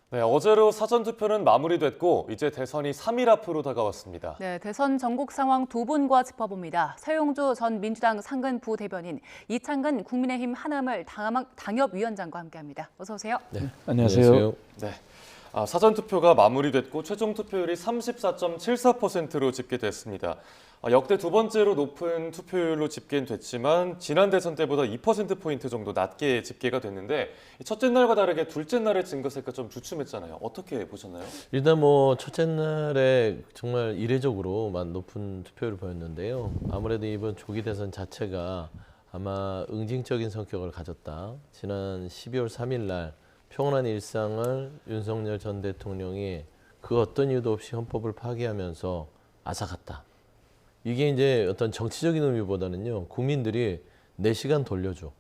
네, 어제로 사전투표는 마무리됐고 이제 대선이 3일 앞으로 다가왔습니다. 네, 대선 전국 상황 두 분과 짚어봅니다. 서용주 전 민주당 상근 부대변인, 이창근 국민의힘 하나물 당협위원장과 함께합니다. 어서 오세요. 네, 안녕하세요. 네, 사전투표가 마무리됐고 최종 투표율이 34.74%로 집계됐습니다. 역대 두 번째로 높은 투표율로 집계됐지만 지난 대선 때보다 2%포인트 정도 낮게 집계가 됐는데 첫째 날과 다르게 둘째 날의 증거세가 좀 주춤했잖아요. 어떻게 보셨나요? 일단 첫째 날에 정말 이례적으로만 높은 투표율을 보였는데요. 아무래도 이번 조기 대선 자체가 아마 응징적인 성격을 가졌다. 지난 12월 3일 날 평온한 일상을 윤석열 전 대통령이 그 어떤 이유도 없이 헌법을 파기하면서 앗아갔다. 이게 이제 어떤 정치적인 의미보다는요, 국민들이 내 시간 돌려줘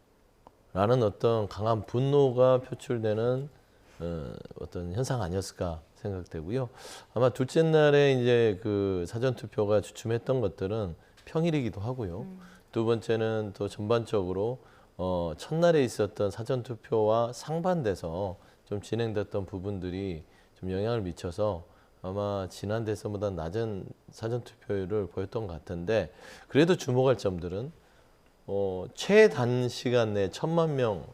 라는 어떤 강한 분노가 표출되는 어떤 현상 아니었을까 생각되고요. 아마 둘째 날에 이제 그 사전투표가 주춤했던 것들은 평일이기도 하고요. 두 번째는 또 전반적으로 첫날에 있었던 사전투표와 상반돼서 좀 진행됐던 부분들이 좀 영향을 미쳐서 아마 지난 대선보다 낮은 사전투표율을 보였던 것 같은데, 그래도 주목할 점들은 최단시간 내에 1,000만 명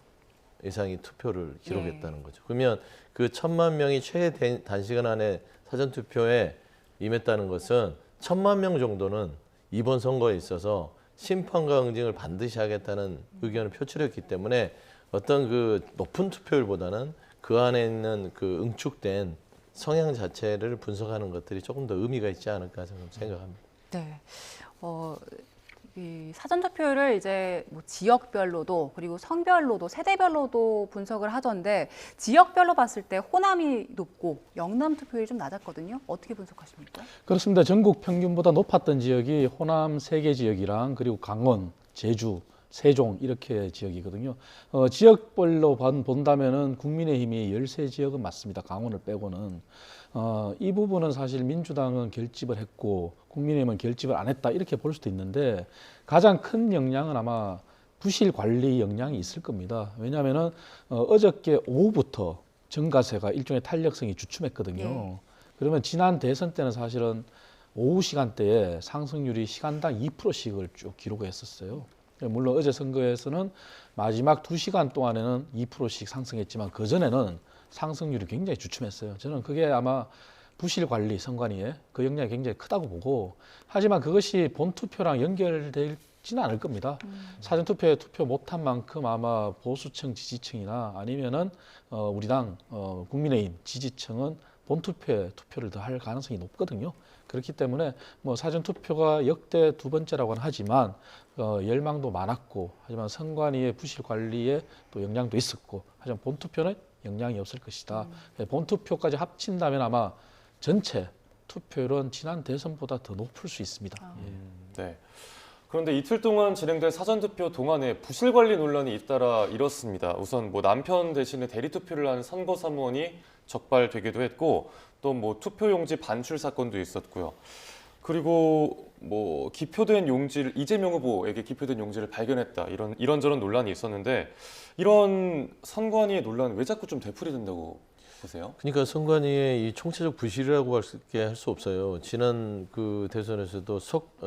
이상이 투표를 기록했다는 거죠. 그러면 그 1,000만 명이 최단시간 안에 사전투표에 임했다는 것은 1,000만 명 정도는 이번 선거에 있어서 심판과 응징을 반드시 하겠다는 의견을 표출했기 때문에 어떤 그 높은 투표율보다는 그 안에 있는 그 응축된 성향 자체를 분석하는 것들이 조금 더 의미가 있지 않을까 생각합니다. 네, 이 사전투표율을 이제 뭐 지역별로도 그리고 성별로도 세대별로도 분석을 하던데 지역별로 봤을 때 호남이 높고 영남 투표율이 좀 낮았거든요. 어떻게 분석하십니까? 그렇습니다. 전국 평균보다 높았던 지역이 호남 3개 지역이랑 그리고 강원, 제주, 세종 이렇게 지역이거든요. 지역별로 본다면은 국민의힘이 13지역은 맞습니다. 강원을 빼고는. 이 부분은 사실 민주당은 결집을 했고 국민의힘은 결집을 안 했다 이렇게 볼 수도 있는데 가장 큰 영향은 아마 부실 관리 영향이 있을 겁니다. 왜냐하면은 어저께 오후부터 정가세가 일종의 탄력성이 주춤했거든요. 그러면 지난 대선 때는 사실은 오후 시간대에 상승률이 시간당 2%씩을 쭉 기록했었어요. 물론 어제 선거에서는 마지막 2시간 동안에는 2%씩 상승했지만 그전에는 상승률이 굉장히 주춤했어요. 저는 그게 아마 부실 관리 선관위의 그 영향이 굉장히 크다고 보고, 하지만 그것이 본투표랑 연결되지는 않을 겁니다. 사전투표에 투표 못한 만큼 아마 보수층 지지층이나 아니면은 우리 당 국민의힘 지지층은 본투표에 투표를 더 할 가능성이 높거든요. 그렇기 때문에 뭐 사전투표가 역대 두 번째라고는 하지만 열망도 많았고, 하지만 선관위의 부실 관리에 또 영향도 있었고, 하지만 본투표는 영향이 없을 것이다. 본투표까지 합친다면 아마 전체 투표율은 지난 대선보다 더 높을 수 있습니다. 네. 그런데 이틀 동안 진행된 사전투표 동안에 부실 관리 논란이 잇따라 일었습니다. 우선 뭐 남편 대신에 대리투표를 한 선거사무원이 적발되기도 했고, 또 뭐 투표용지 반출 사건도 있었고요. 그리고 뭐 기표된 용지를 이재명 후보에게 기표된 용지를 발견했다 이런저런 논란이 있었는데, 이런 선관위의 논란 왜 자꾸 좀 되풀이된다고 보세요? 그러니까 선관위의 이 총체적 부실이라고 할 수 없어요. 지난 그 대선에서도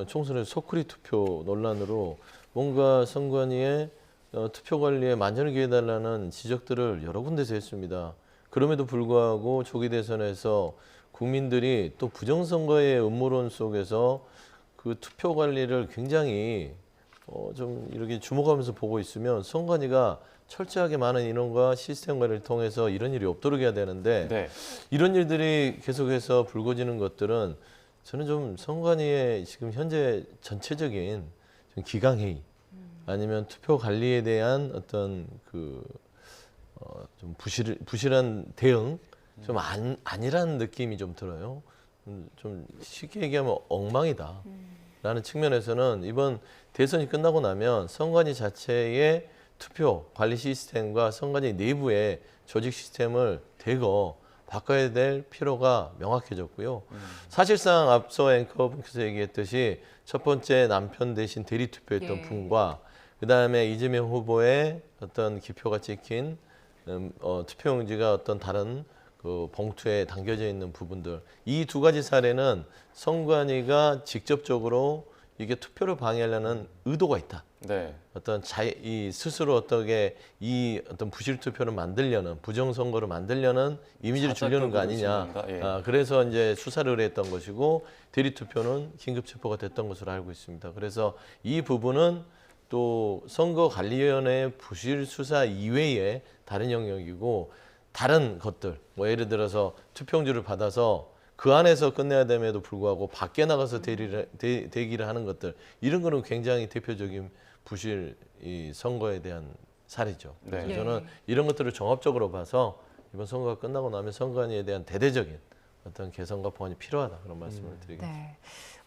총선에서 소쿠리 투표 논란으로 뭔가 선관위의 투표 관리에 만전을 기해달라는 지적들을 여러 군데서 했습니다. 그럼에도 불구하고 조기 대선에서 국민들이 또 부정선거의 음모론 속에서 그 투표 관리를 굉장히 좀 이렇게 주목하면서 보고 있으면 선관위가 철저하게 많은 인원과 시스템 관리를 통해서 이런 일이 없도록 해야 되는데, 네. 이런 일들이 계속해서 불거지는 것들은 저는 좀 선관위의 지금 현재 전체적인 좀 기강회의 아니면 투표 관리에 대한 어떤 좀 부실한 대응 좀 아니라는 느낌이 좀 들어요. 좀 쉽게 얘기하면 엉망이다라는 측면에서는 이번 대선이 끝나고 나면 선관위 자체의 투표 관리 시스템과 선관위 내부의 조직 시스템을 대거 바꿔야 될 필요가 명확해졌고요. 사실상 앞서 앵커분께서 얘기했듯이 첫 번째 남편 대신 대리 투표했던 분과 그다음에 이재명 후보의 어떤 기표가 찍힌 투표용지가 어떤 다른 그 봉투에 담겨져 있는 부분들 이 두 가지 사례는 선관위가 직접적으로 이게 투표를 방해하려는 의도가 있다. 네. 어떤 이 스스로 어떻게 이 어떤 부실 투표를 만들려는 부정 선거를 만들려는 이미지를 주려는 거 아니냐. 예. 그래서 이제 수사를 의뢰했던 것이고 대리 투표는 긴급 체포가 됐던 것으로 알고 있습니다. 그래서 이 부분은 또 선거관리위원회 부실 수사 이외에 다른 영역이고 다른 것들 뭐 예를 들어서 투표용지를 받아서 그 안에서 끝내야 됨에도 불구하고 밖에 나가서 대기를 하는 것들 이런 거는 굉장히 대표적인 부실 이 선거에 대한 사례죠. 그래서 네. 저는 이런 것들을 종합적으로 봐서 이번 선거가 끝나고 나면 선관위에 대한 대대적인 어떤 개선과 보완이 필요하다 그런 말씀을 드리겠습니다. 네.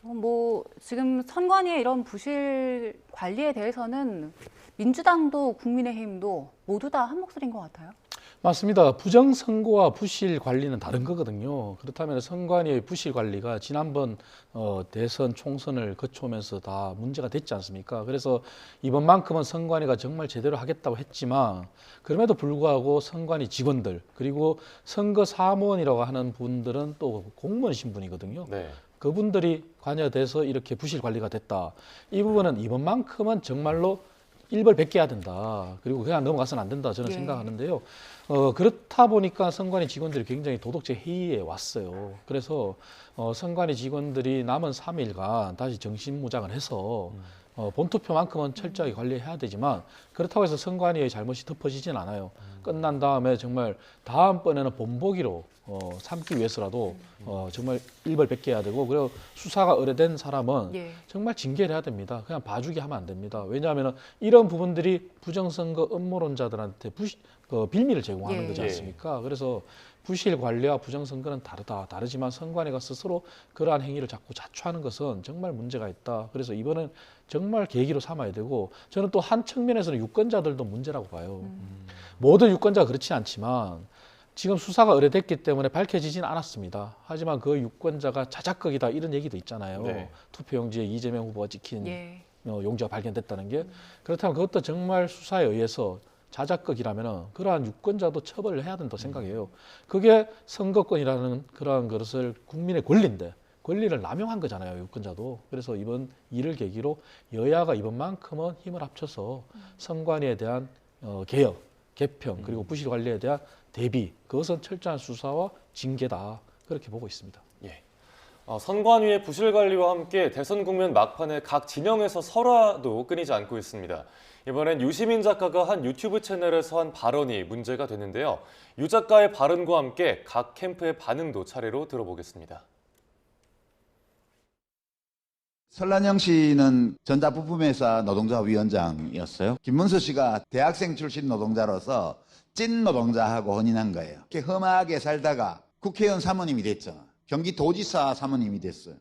뭐 지금 선관위의 이런 부실 관리에 대해서는 민주당도 국민의힘도 모두 다 한 목소리인 것 같아요. 맞습니다. 부정선거와 부실 관리는 다른 거거든요. 그렇다면 선관위의 부실 관리가 지난번 대선 총선을 거쳐오면서 다 문제가 됐지 않습니까? 그래서 이번만큼은 선관위가 정말 제대로 하겠다고 했지만 그럼에도 불구하고 선관위 직원들 그리고 선거 사무원이라고 하는 분들은 또 공무원 신분이거든요. 네. 그분들이 관여돼서 이렇게 부실 관리가 됐다. 이 부분은 이번만큼은 정말로 일벌백계해야 된다. 그리고 그냥 넘어가서는 안 된다. 저는 예. 생각하는데요. 그렇다 보니까 선관위 직원들이 굉장히 도덕적 해이에 왔어요. 그래서 선관위 직원들이 남은 3일간 다시 정신무장을 해서 본투표만큼은 철저하게 관리해야 되지만 그렇다고 해서 선관위의 잘못이 덮어지진 않아요. 끝난 다음에 정말 다음번에는 본보기로 삼기 위해서라도 정말 일벌백계해야 되고 그리고 수사가 의뢰된 사람은 예. 정말 징계를 해야 됩니다. 그냥 봐주기 하면 안 됩니다. 왜냐하면 이런 부분들이 부정선거 음모론자들한테 빌미를 제공하는 예. 거지 않습니까? 그래서 부실 관리와 부정선거는 다르지만 선관위가 스스로 그러한 행위를 자꾸 자초하는 것은 정말 문제가 있다. 그래서 이번엔 정말 계기로 삼아야 되고 저는 또 한 측면에서는 유권자들도 문제라고 봐요. 모든 유권자가 그렇지 않지만 지금 수사가 의뢰됐기 때문에 밝혀지진 않았습니다. 하지만 그 유권자가 자작극이다 이런 얘기도 있잖아요. 네. 투표용지에 이재명 후보가 찍힌 예. 용지가 발견됐다는 게 그렇다면 그것도 정말 수사에 의해서 자작극이라면 그러한 유권자도 처벌을 해야 된다고 생각해요. 그게 선거권이라는 그러한 것을 국민의 권리인데 권리를 남용한 거잖아요, 유권자도. 그래서 이번 일을 계기로 여야가 이번만큼은 힘을 합쳐서 선관위에 대한 개혁, 개편 그리고 부실 관리에 대한 대비 그것은 철저한 수사와 징계다 그렇게 보고 있습니다. 예. 선관위의 부실 관리와 함께 대선 국면 막판에 각 진영에서 설화도 끊이지 않고 있습니다. 이번엔 유시민 작가가 한 유튜브 채널에서 한 발언이 문제가 됐는데요. 유 작가의 발언과 함께 각 캠프의 반응도 차례로 들어보겠습니다. 설란영 씨는 전자부품회사 노동자 위원장이었어요. 김문수 씨가 대학생 출신 노동자로서 찐 노동자하고 혼인한 거예요. 이렇게 험하게 살다가 국회의원 사모님이 됐죠. 경기도지사 사모님이 됐어요.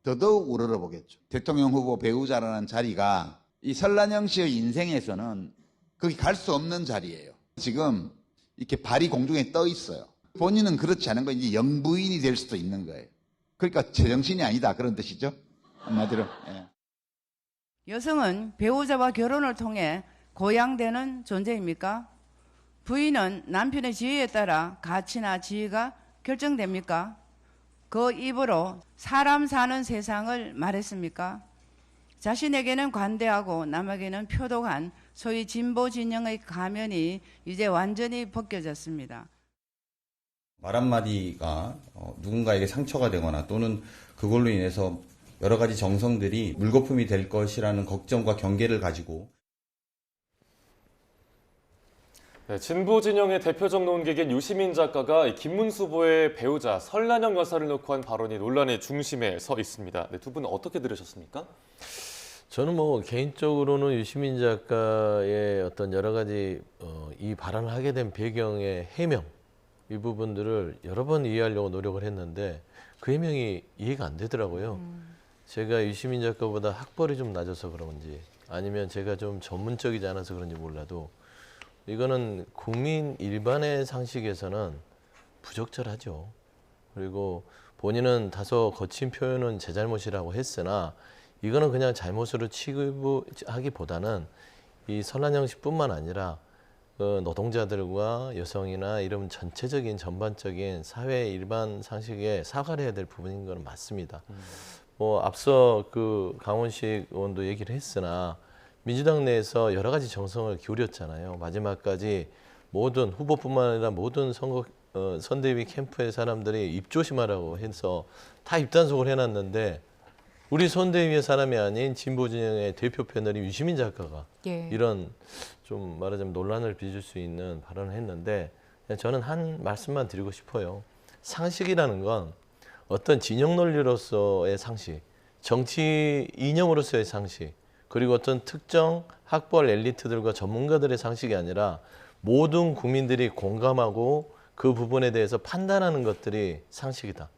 더더욱 우러러보겠죠. 대통령 후보 배우자라는 자리가 이 설란영 씨의 인생에서는 거기 갈 수 없는 자리예요. 지금 이렇게 발이 공중에 떠 있어요. 본인은 그렇지 않은 거 이제 영부인이 될 수도 있는 거예요. 그러니까 제정신이 아니다 그런 뜻이죠. 한마디로. 예. 여성은 배우자와 결혼을 통해 고양되는 존재입니까? 부인은 남편의 지위에 따라 가치나 지위가 결정됩니까? 그 입으로 사람 사는 세상을 말했습니까? 자신에게는 관대하고 남에게는 표독한 소위 진보 진영의 가면이 이제 완전히 벗겨졌습니다. 말 한마디가 누군가에게 상처가 되거나 또는 그걸로 인해서 여러 가지 정성들이 물거품이 될 것이라는 걱정과 경계를 가지고 네, 진보 진영의 대표적 논객인 유시민 작가가 김문수 후보의 배우자 설란영 여사를 놓고 한 발언이 논란의 중심에 서 있습니다. 네, 두 분은 어떻게 들으셨습니까? 저는 뭐 개인적으로는 유시민 작가의 어떤 여러 가지 이 발언을 하게 된 배경의 해명 이 부분들을 여러 번 이해하려고 노력을 했는데 그 해명이 이해가 안 되더라고요. 제가 유시민 작가보다 학벌이 좀 낮아서 그런지 아니면 제가 좀 전문적이지 않아서 그런지 몰라도 이거는 국민 일반의 상식에서는 부적절하죠. 그리고 본인은 다소 거친 표현은 제 잘못이라고 했으나 이거는 그냥 잘못으로 취급하기보다는 이 설란영 씨뿐만 아니라 노동자들과 여성이나 이런 전체적인 전반적인 사회 일반 상식에 사과를 해야 될 부분인 건 맞습니다. 뭐 앞서 그 강원식 의원도 얘기를 했으나 민주당 내에서 여러 가지 정성을 기울였잖아요. 마지막까지 모든 후보뿐만 아니라 모든 선대위 캠프의 사람들이 입조심하라고 해서 다 입단속을 해놨는데 우리 선대위의 사람이 아닌 진보 진영의 대표 패널이 유시민 작가가 예. 이런 좀 말하자면 논란을 빚을 수 있는 발언을 했는데 저는 한 말씀만 드리고 싶어요. 상식이라는 건 어떤 진영 논리로서의 상식, 정치 이념으로서의 상식, 그리고 어떤 특정 학벌 엘리트들과 전문가들의 상식이 아니라 모든 국민들이 공감하고 그 부분에 대해서 판단하는 것들이 상식이다.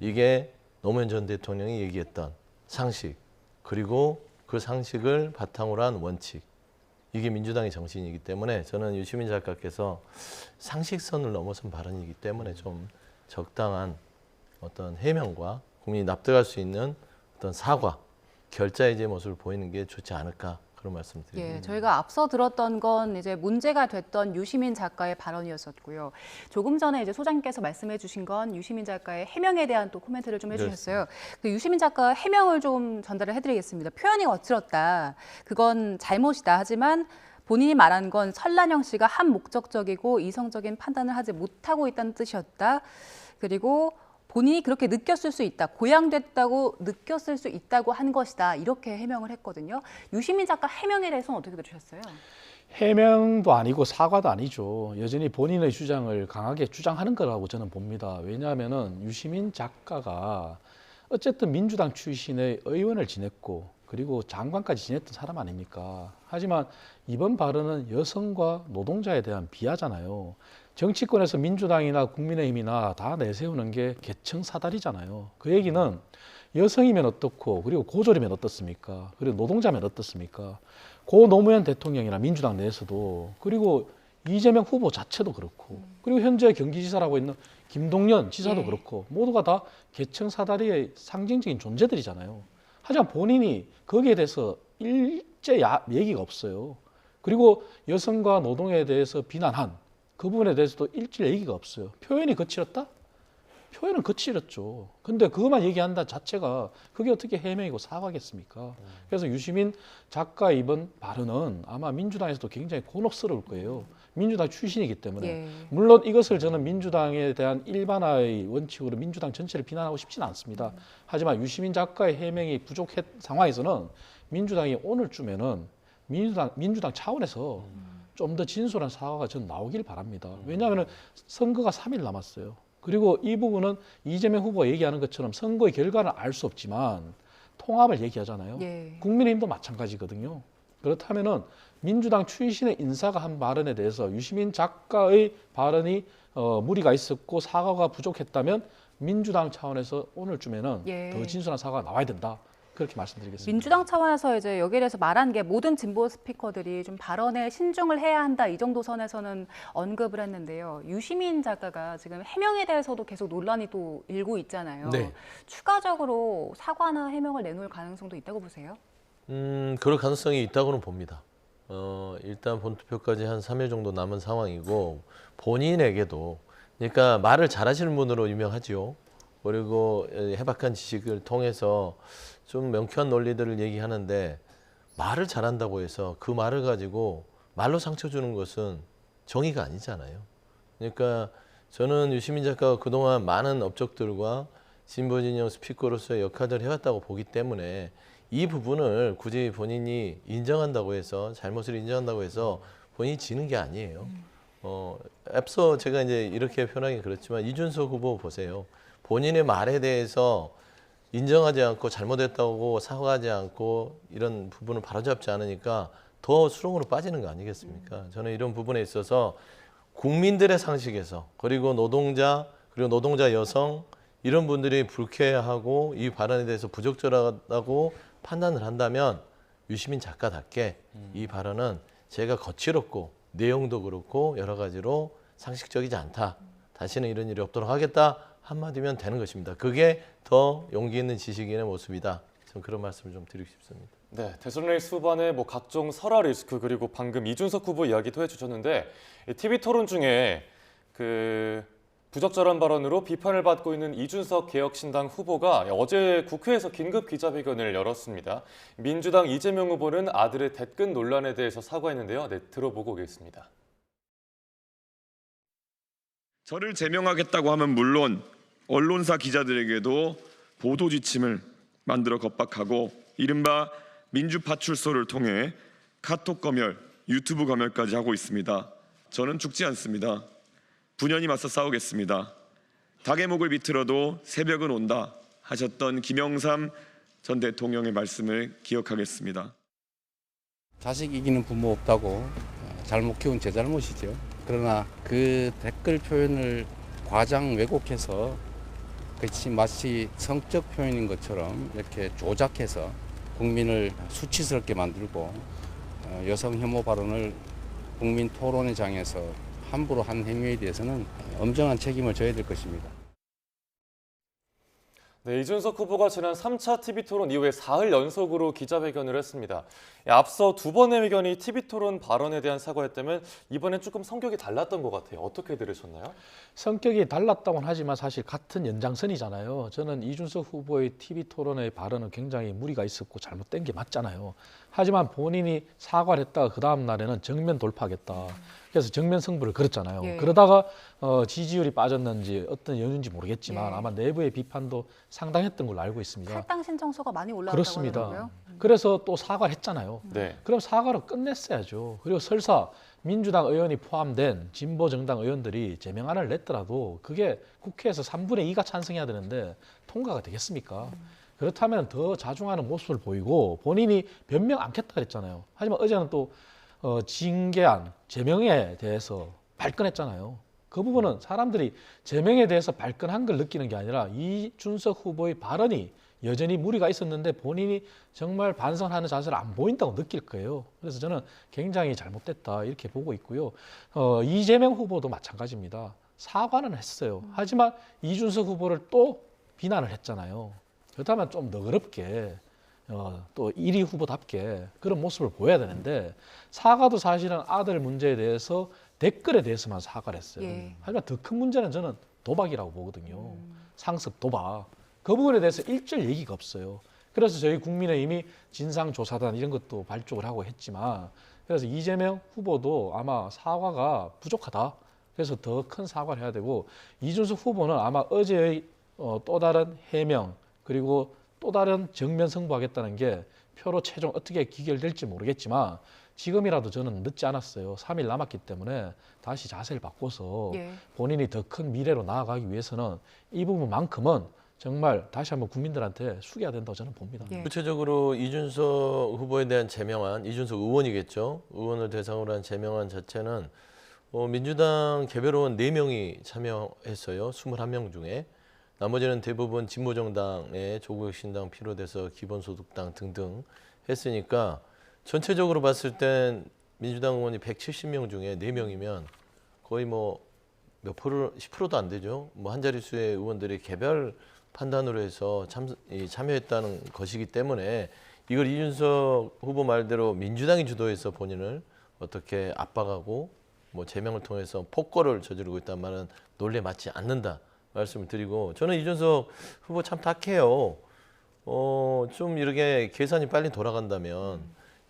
이게 노무현 전 대통령이 얘기했던 상식, 그리고 그 상식을 바탕으로 한 원칙. 이게 민주당의 정신이기 때문에 저는 유시민 작가께서 상식선을 넘어선 발언이기 때문에 좀 적당한 어떤 해명과 국민이 납득할 수 있는 어떤 사과, 결자해지의 모습을 보이는 게 좋지 않을까 그런 말씀을 드립니다. 예, 저희가 앞서 들었던 건 이제 문제가 됐던 유시민 작가의 발언이었었고요. 조금 전에 이제 소장님께서 말씀해 주신 건 유시민 작가의 해명에 대한 또 코멘트를 좀 해주셨어요. 그 유시민 작가 해명을 좀 전달을 해드리겠습니다. 표현이 거칠었다. 그건 잘못이다. 하지만 본인이 말한 건 설란영 씨가 한 목적적이고 이성적인 판단을 하지 못하고 있다는 뜻이었다. 그리고 본인이 그렇게 느꼈을 수 있다. 고양됐다고 느꼈을 수 있다고 한 것이다. 이렇게 해명을 했거든요. 유시민 작가 해명에 대해서는 어떻게 들으셨어요? 해명도 아니고 사과도 아니죠. 여전히 본인의 주장을 강하게 주장하는 거라고 저는 봅니다. 왜냐하면은 유시민 작가가 어쨌든 민주당 출신의 의원을 지냈고 그리고 장관까지 지냈던 사람 아닙니까? 하지만 이번 발언은 여성과 노동자에 대한 비하잖아요. 정치권에서 민주당이나 국민의힘이나 다 내세우는 게 계층 사다리잖아요. 그 얘기는 여성이면 어떻고 그리고 고졸이면 어떻습니까? 그리고 노동자면 어떻습니까? 고 노무현 대통령이나 민주당 내에서도 그리고 이재명 후보 자체도 그렇고 그리고 현재 경기지사라고 있는 김동연 지사도 그렇고 모두가 다 계층 사다리의 상징적인 존재들이잖아요. 하지만 본인이 거기에 대해서 일제 얘기가 없어요. 그리고 여성과 노동에 대해서 비난한 그 부분에 대해서도 일절 얘기가 없어요. 표현이 거칠었다? 표현은 거칠었죠. 근데 그것만 얘기한다 자체가 그게 어떻게 해명이고 사과겠습니까? 그래서 유시민 작가 이번 발언은 아마 민주당에서도 굉장히 곤혹스러울 거예요. 민주당 출신이기 때문에. 예. 물론 이것을 저는 민주당에 대한 일반화의 원칙으로 민주당 전체를 비난하고 싶지는 않습니다. 하지만 유시민 작가의 해명이 부족한 상황에서는 민주당이 오늘쯤에는 민주당 차원에서 좀 더 진솔한 사과가 전 나오길 바랍니다. 왜냐하면 선거가 3일 남았어요. 그리고 이 부분은 이재명 후보가 얘기하는 것처럼 선거의 결과는 알 수 없지만 통합을 얘기하잖아요. 예. 국민의힘도 마찬가지거든요. 그렇다면은 민주당 출신의 인사가 한 발언에 대해서 유시민 작가의 발언이 무리가 있었고 사과가 부족했다면 민주당 차원에서 오늘쯤에는 예. 더 진솔한 사과가 나와야 된다. 그렇게 말씀드리겠습니다. 민주당 차원에서 이제 여기에 대해서 말한 게 모든 진보 스피커들이 좀 발언에 신중을 해야 한다 이 정도 선에서는 언급을 했는데요. 유시민 작가가 지금 해명에 대해서도 계속 논란이 또 일고 있잖아요. 네. 추가적으로 사과나 해명을 내놓을 가능성도 있다고 보세요? 그럴 가능성이 있다고는 봅니다. 일단 본투표까지 한 3일 정도 남은 상황이고 본인에게도 그러니까 말을 잘하시는 분으로 유명하죠. 그리고 해박한 지식을 통해서 좀 명쾌한 논리들을 얘기하는데 말을 잘한다고 해서 그 말을 가지고 말로 상처 주는 것은 정의가 아니잖아요. 그러니까 저는 유시민 작가가 그동안 많은 업적들과 진보 진영 스피커로서의 역할을 해왔다고 보기 때문에 이 부분을 굳이 본인이 인정한다고 해서 잘못을 인정한다고 해서 본인이 지는 게 아니에요. 앞서 제가 이제 이렇게 표현하기 그렇지만 이준석 후보 보세요. 본인의 말에 대해서 인정하지 않고 잘못했다고 사과하지 않고 이런 부분을 바로잡지 않으니까 더 수렁으로 빠지는 거 아니겠습니까? 저는 이런 부분에 있어서 국민들의 상식에서 그리고 노동자 그리고 노동자 여성 이런 분들이 불쾌하고 이 발언에 대해서 부적절하다고 판단을 한다면 유시민 작가답게 이 발언은 제가 거칠었고 내용도 그렇고 여러 가지로 상식적이지 않다. 다시는 이런 일이 없도록 하겠다. 한마디면 되는 것입니다. 그게 더 용기 있는 지식인의 모습이다. 저는 그런 말씀을 좀 드리고 싶습니다. 네, 대선 레이스 후반에 뭐 각종 설화 리스크 그리고 방금 이준석 후보 이야기도 해주셨는데 TV 토론 중에 그 부적절한 발언으로 비판을 받고 있는 이준석 개혁신당 후보가 어제 국회에서 긴급 기자회견을 열었습니다. 민주당 이재명 후보는 아들의 댓글 논란에 대해서 사과했는데요. 네, 들어보고 오겠습니다. 저를 제명하겠다고 하면 물론 언론사 기자들에게도 보도 지침을 만들어 겁박하고 이른바 민주파출소를 통해 카톡 검열, 유튜브 검열까지 하고 있습니다. 저는 죽지 않습니다. 분연히 맞서 싸우겠습니다. 닭의 목을 비틀어도 새벽은 온다 하셨던 김영삼 전 대통령의 말씀을 기억하겠습니다. 자식 이기는 부모 없다고 잘못 키운 제 잘못이죠. 그러나 그 댓글 표현을 과장 왜곡해서 그치 마치 성적 표현인 것처럼 이렇게 조작해서 국민을 수치스럽게 만들고 여성 혐오 발언을 국민 토론회 장에서 함부로 한 행위에 대해서는 엄정한 책임을 져야 될 것입니다. 네, 이준석 후보가 지난 3차 TV토론 이후에 사흘 연속으로 기자회견을 했습니다. 앞서 두 번의 회견이 TV토론 발언에 대한 사과였다면 이번엔 조금 성격이 달랐던 것 같아요. 어떻게 들으셨나요? 성격이 달랐다고는 하지만 사실 같은 연장선이잖아요. 저는 이준석 후보의 TV토론의 발언은 굉장히 무리가 있었고 잘못된 게 맞잖아요. 하지만 본인이 사과를 했다가 그 다음 날에는 정면 돌파하겠다. 그래서 정면 승부를 걸었잖아요. 예. 그러다가 지지율이 빠졌는지 어떤 연유인지 모르겠지만 예. 아마 내부의 비판도 상당했던 걸로 알고 있습니다. 탈당 신청서가 많이 올라왔다고 그렇습니다. 하더라고요. 그래서 또 사과를 했잖아요. 네. 그럼 사과로 끝냈어야죠. 그리고 설사 민주당 의원이 포함된 진보 정당 의원들이 제명안을 냈더라도 그게 국회에서 3분의 2가 찬성해야 되는데 통과가 되겠습니까? 그렇다면 더 자중하는 모습을 보이고 본인이 변명 않겠다 그랬잖아요. 하지만 어제는 또 징계안, 제명에 대해서 발끈했잖아요. 그 부분은 사람들이 제명에 대해서 발끈한 걸 느끼는 게 아니라 이준석 후보의 발언이 여전히 무리가 있었는데 본인이 정말 반성하는 자세를 안 보인다고 느낄 거예요. 그래서 저는 굉장히 잘못됐다 이렇게 보고 있고요. 이재명 후보도 마찬가지입니다. 사과는 했어요. 하지만 이준석 후보를 또 비난을 했잖아요. 그렇다면 좀 너그럽게 또 1위 후보답게 그런 모습을 보여야 되는데 사과도 사실은 아들 문제에 대해서 댓글에 대해서만 사과를 했어요. 예. 하지만 더 큰 문제는 저는 도박이라고 보거든요. 상습 도박. 그 부분에 대해서 일절 얘기가 없어요. 그래서 저희 국민의힘이 진상조사단 이런 것도 발족을 하고 했지만 그래서 이재명 후보도 아마 사과가 부족하다. 그래서 더 큰 사과를 해야 되고 이준석 후보는 아마 어제의 또 다른 해명 그리고 또 다른 정면 승부하겠다는 게 표로 최종 어떻게 기결될지 모르겠지만 지금이라도 저는 늦지 않았어요. 3일 남았기 때문에 다시 자세를 바꿔서 예. 본인이 더 큰 미래로 나아가기 위해서는 이 부분만큼은 정말 다시 한번 국민들한테 숙여야 된다고 저는 봅니다. 예. 구체적으로 이준석 후보에 대한 제명안, 이준석 의원이겠죠. 의원을 대상으로 한 제명안 자체는 민주당 개별 의원 4명이 참여했어요. 21명 중에. 나머지는 대부분 진보정당의 조국혁신당 비롯해서 기본소득당 등등 했으니까 전체적으로 봤을 땐 민주당 의원이 170명 중에 4명이면 거의 뭐 몇 프로, 10%도 안 되죠. 뭐 한 자릿수의 의원들이 개별 판단으로 해서 참여했다는 것이기 때문에 이걸 이준석 후보 말대로 민주당이 주도해서 본인을 어떻게 압박하고 뭐 제명을 통해서 폭거를 저지르고 있다는 말은 논리에 맞지 않는다 말씀을 드리고 저는 이준석 후보 참 tak해요. 좀 이렇게 계산이 빨리 돌아간다면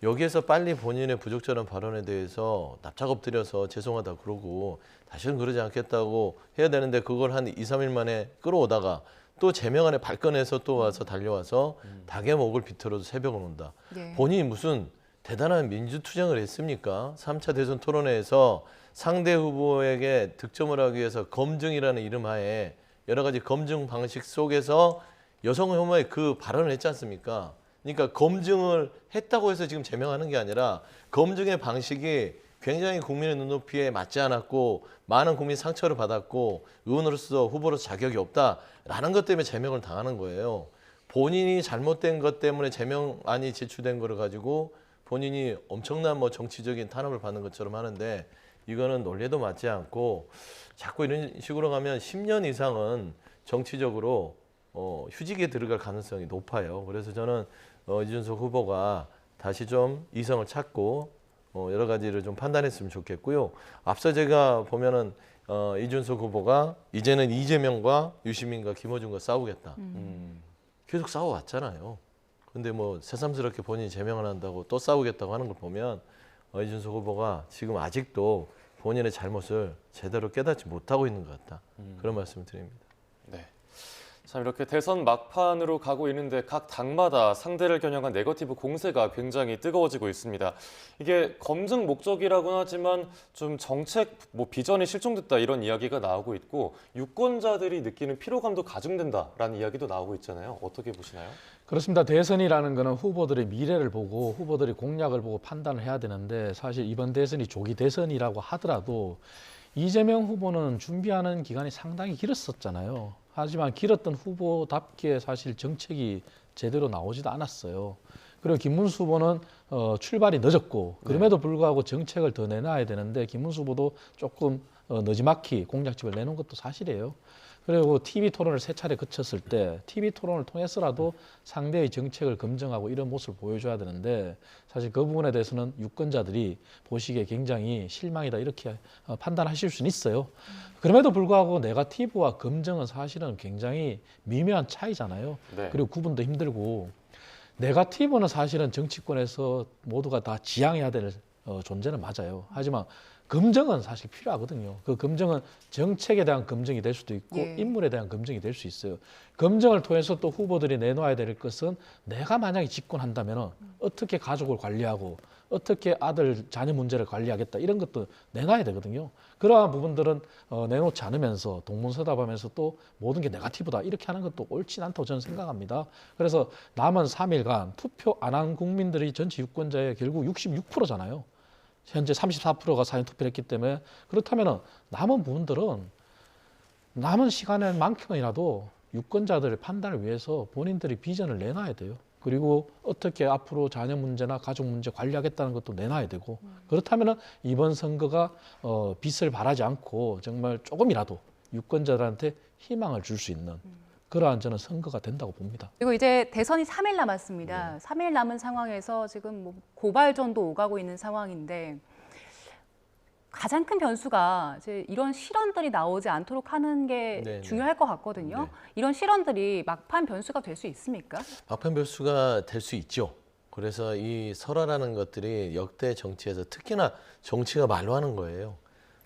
여기에서 빨리 본인의 부적절한 발언에 대해서 납작 엎드려서 죄송하다 그러고 다시는 그러지 않겠다고 해야 되는데 그걸 한 2, 3일 만에 끌어오다가 또 제명안에 발끈해서 또 와서 달려와서 닭의 목을 비틀어도 새벽은 온다. 예. 본인이 무슨 대단한 민주투쟁을 했습니까? 3차 대선 토론회에서 상대 후보에게 득점을 하기 위해서 검증이라는 이름 하에 여러 가지 검증 방식 속에서 여성 혐오의 그 발언을 했지 않습니까? 그러니까 검증을 했다고 해서 지금 제명하는 게 아니라 검증의 방식이 굉장히 국민의 눈높이에 맞지 않았고 많은 국민이 상처를 받았고 의원으로서 후보로서 자격이 없다라는 것 때문에 제명을 당하는 거예요. 본인이 잘못된 것 때문에 제명안이 제출된 거를 가지고 본인이 엄청난 뭐 정치적인 탄압을 받는 것처럼 하는데 이거는 논리에도 맞지 않고 자꾸 이런 식으로 가면 10년 이상은 정치적으로 휴직에 들어갈 가능성이 높아요. 그래서 저는 이준석 후보가 다시 좀 이성을 찾고 여러 가지를 좀 판단했으면 좋겠고요. 앞서 제가 보면은 이준석 후보가 이제는 이재명과 유시민과 김어준과 싸우겠다. 계속 싸워왔잖아요. 근데 뭐 새삼스럽게 본인이 제명을 한다고 또 싸우겠다고 하는 걸 보면 이준석 후보가 지금 아직도 본인의 잘못을 제대로 깨닫지 못하고 있는 것 같다. 그런 말씀을 드립니다. 네. 참 이렇게 대선 막판으로 가고 있는데 각 당마다 상대를 겨냥한 네거티브 공세가 굉장히 뜨거워지고 있습니다. 이게 검증 목적이라고는 하지만 좀 정책 비전이 실종됐다 이런 이야기가 나오고 있고 유권자들이 느끼는 피로감도 가중된다라는 이야기도 나오고 있잖아요. 어떻게 보시나요? 그렇습니다. 대선이라는 거는 후보들의 미래를 보고 후보들의 공약을 보고 판단을 해야 되는데 사실 이번 대선이 조기 대선이라고 하더라도 이재명 후보는 준비하는 기간이 상당히 길었었잖아요. 하지만 길었던 후보답게 사실 정책이 제대로 나오지도 않았어요. 그리고 김문수 후보는 출발이 늦었고 그럼에도 불구하고 정책을 더 내놔야 되는데 김문수 후보도 조금 늦지막히 공약집을 내놓은 것도 사실이에요. 그리고 TV 토론을 3차례 거쳤을 때 TV 토론을 통해서라도 상대의 정책을 검증하고 이런 모습을 보여줘야 되는데 사실 그 부분에 대해서는 유권자들이 보시기에 굉장히 실망이다 이렇게 판단하실 수는 있어요. 그럼에도 불구하고 네거티브와 검증은 사실은 굉장히 미묘한 차이잖아요. 네. 그리고 구분도 힘들고 네거티브는 사실은 정치권에서 모두가 다 지향해야 될 존재는 맞아요. 하지만 검증은 사실 필요하거든요. 그 검증은 정책에 대한 검증이 될 수도 있고 인물에 대한 검증이 될 수 있어요. 검증을 통해서 또 후보들이 내놓아야 될 것은 내가 만약에 집권한다면 어떻게 가족을 관리하고 어떻게 아들 자녀 문제를 관리하겠다 이런 것도 내놔야 되거든요. 그러한 부분들은 내놓지 않으면서 동문서답하면서 또 모든 게 네거티브다 이렇게 하는 것도 옳지는 않다고 저는 생각합니다. 그래서 남은 3일간 투표 안 한 국민들이 전체 유권자의 결국 66%잖아요. 현재 34%가 사전투표를 했기 때문에 그렇다면 남은 부분들은 남은 시간만큼이라도 유권자들의 판단을 위해서 본인들이 비전을 내놔야 돼요. 그리고 어떻게 앞으로 자녀 문제나 가족 문제 관리하겠다는 것도 내놔야 되고 그렇다면 이번 선거가 빛을 발하지 않고 정말 조금이라도 유권자들한테 희망을 줄 수 있는 그러한 저는 선거가 된다고 봅니다. 그리고 이제 대선이 3일 남았습니다. 3일 남은 상황에서 지금 뭐 고발전도 오가고 있는 상황인데 가장 큰 변수가 이제 이런 실언들이 나오지 않도록 하는 게 네네. 중요할 것 같거든요. 이런 실언들이 막판 변수가 될 수 있습니까? 막판 변수가 될 수 있죠. 그래서 이 설화라는 것들이 역대 정치에서 특히나 정치가 말로 하는 거예요.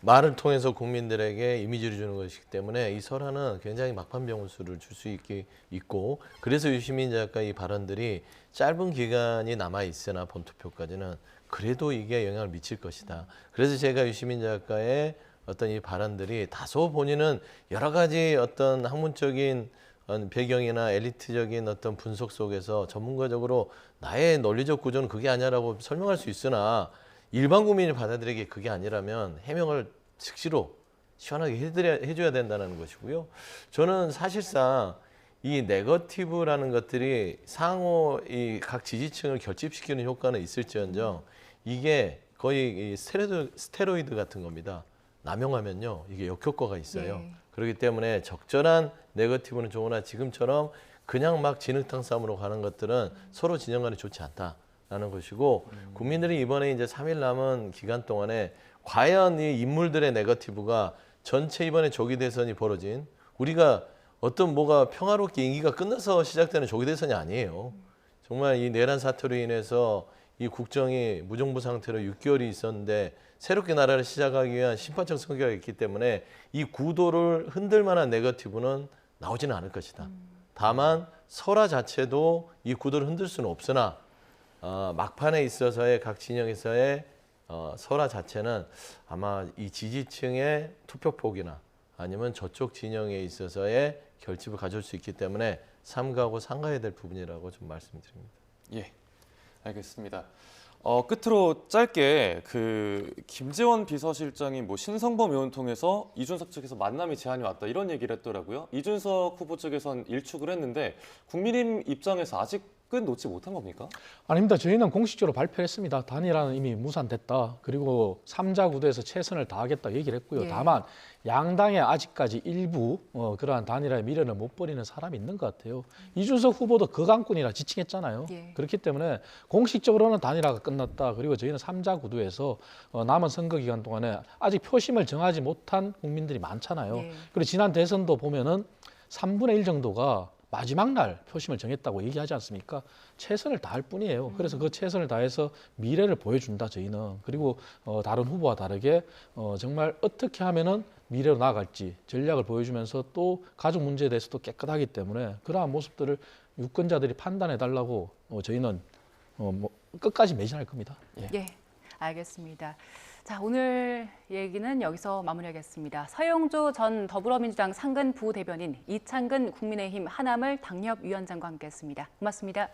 말을 통해서 국민들에게 이미지를 주는 것이기 때문에 이 설화는 굉장히 막판 변수를 줄 수 있고 그래서 유시민 작가 이 발언들이 짧은 기간이 남아 있으나 본투표까지는 그래도 이게 영향을 미칠 것이다. 그래서 제가 유시민 작가의 어떤 이 발언들이 다소 본인은 여러 가지 어떤 학문적인 배경이나 엘리트적인 어떤 분석 속에서 전문가적으로 나의 논리적 구조는 그게 아니라고 설명할 수 있으나 일반 국민이 받아들이기에 그게 아니라면 해명을 즉시로 시원하게 해줘야 된다는 것이고요. 저는 사실상 이 네거티브라는 것들이 상호 이 각 지지층을 결집시키는 효과는 있을지언정 이게 거의 이 스테로이드 같은 겁니다. 남용하면요 이게 역효과가 있어요. 그렇기 때문에 적절한 네거티브는 좋으나 지금처럼 그냥 막 진흙탕 싸움으로 가는 것들은 서로 진영 간에 좋지 않다라는 것이고 국민들이 이번에 이제 3일 남은 기간 동안에 과연 이 인물들의 네거티브가 전체 이번에 조기 대선이 벌어진 우리가 어떤 뭐가 평화롭게 임기가 끝나서 시작되는 조기 대선이 아니에요. 정말 이 내란 사태로 인해서 이 국정이 무정부 상태로 6개월이 있었는데 새롭게 나라를 시작하기 위한 심판적 성격이 있기 때문에 이 구도를 흔들 만한 네거티브는 나오지는 않을 것이다. 다만 설화 자체도 이 구도를 흔들 수는 없으나 막판에 있어서의 각 진영에서의 설화 자체는 아마 이 지지층의 투표폭이나 아니면 저쪽 진영에 있어서의 결집을 가져올 수 있기 때문에 삼가하고 상가해야 될 부분이라고 좀 말씀드립니다. 예, 알겠습니다. 끝으로 짧게 김재원 비서실장이 신성범 의원 통해서 이준석 측에서 만남이 제안이 왔다 이런 얘기를 했더라고요. 이준석 후보 측에선 일축을 했는데 국민의힘 입장에서 아직 끝 놓지 못한 겁니까? 아닙니다. 저희는 공식적으로 발표했습니다. 단일화는 이미 무산됐다. 그리고 3자 구도에서 최선을 다하겠다 얘기를 했고요. 예. 다만 양당에 아직까지 일부 그러한 단일화의 미련을 못 버리는 사람이 있는 것 같아요. 이준석 후보도 거강꾼이라 지칭했잖아요. 예. 그렇기 때문에 공식적으로는 단일화가 끝났다. 그리고 저희는 3자 구도에서 남은 선거 기간 동안에 아직 표심을 정하지 못한 국민들이 많잖아요. 예. 그리고 지난 대선도 보면은 3분의 1 정도가 마지막 날 표심을 정했다고 얘기하지 않습니까? 최선을 다할 뿐이에요. 그래서 그 최선을 다해서 미래를 보여준다 저희는. 그리고 다른 후보와 다르게 정말 어떻게 하면은 미래로 나아갈지 전략을 보여주면서 또 가족 문제에 대해서도 깨끗하기 때문에 그러한 모습들을 유권자들이 판단해 달라고 저희는 뭐 끝까지 매진할 겁니다. 예. 예, 알겠습니다. 자, 오늘 얘기는 여기서 마무리하겠습니다. 서영조 전 더불어민주당 상근 부대변인, 이창근 국민의힘 하남을 당협위원장과 함께했습니다. 고맙습니다.